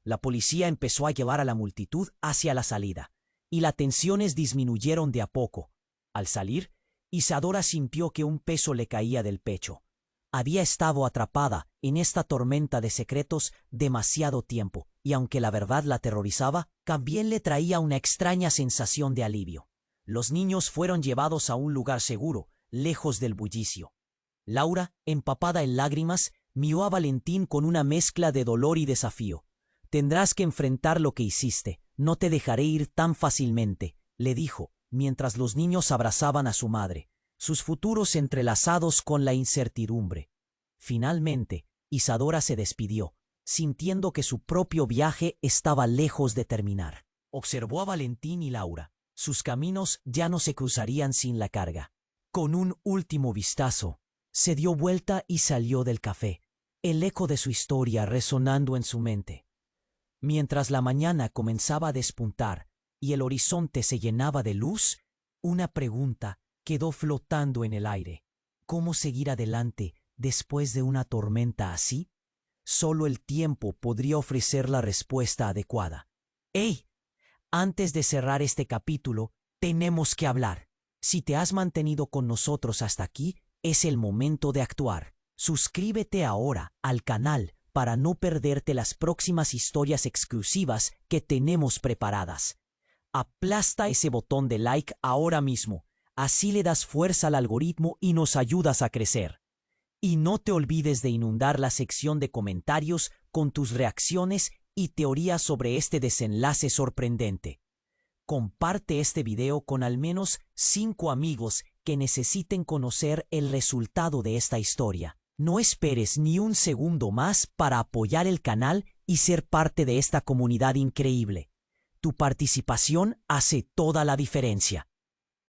La policía empezó a llevar a la multitud hacia la salida, y las tensiones disminuyeron de a poco. Al salir, Isadora sintió que un peso le caía del pecho. Había estado atrapada en esta tormenta de secretos demasiado tiempo, y aunque la verdad la aterrorizaba, también le traía una extraña sensación de alivio. Los niños fueron llevados a un lugar seguro, lejos del bullicio. Laura, empapada en lágrimas, miró a Valentín con una mezcla de dolor y desafío. «Tendrás que enfrentar lo que hiciste. No te dejaré ir tan fácilmente», le dijo, mientras los niños abrazaban a su madre, sus futuros entrelazados con la incertidumbre. Finalmente, Isadora se despidió, sintiendo que su propio viaje estaba lejos de terminar. Observó a Valentín y Laura. Sus caminos ya no se cruzarían sin la carga. Con un último vistazo, se dio vuelta y salió del café, el eco de su historia resonando en su mente. Mientras la mañana comenzaba a despuntar y el horizonte se llenaba de luz, una pregunta quedó flotando en el aire. ¿Cómo seguir adelante después de una tormenta así? Solo el tiempo podría ofrecer la respuesta adecuada. ¡Hey! Antes de cerrar este capítulo, tenemos que hablar. Si te has mantenido con nosotros hasta aquí, es el momento de actuar. Suscríbete ahora al canal para no perderte las próximas historias exclusivas que tenemos preparadas. Aplasta ese botón de like ahora mismo. Así le das fuerza al algoritmo y nos ayudas a crecer. Y no te olvides de inundar la sección de comentarios con tus reacciones y teorías sobre este desenlace sorprendente. Comparte este video con al menos 5 amigos que necesiten conocer el resultado de esta historia. No esperes ni un segundo más para apoyar el canal y ser parte de esta comunidad increíble. Tu participación hace toda la diferencia.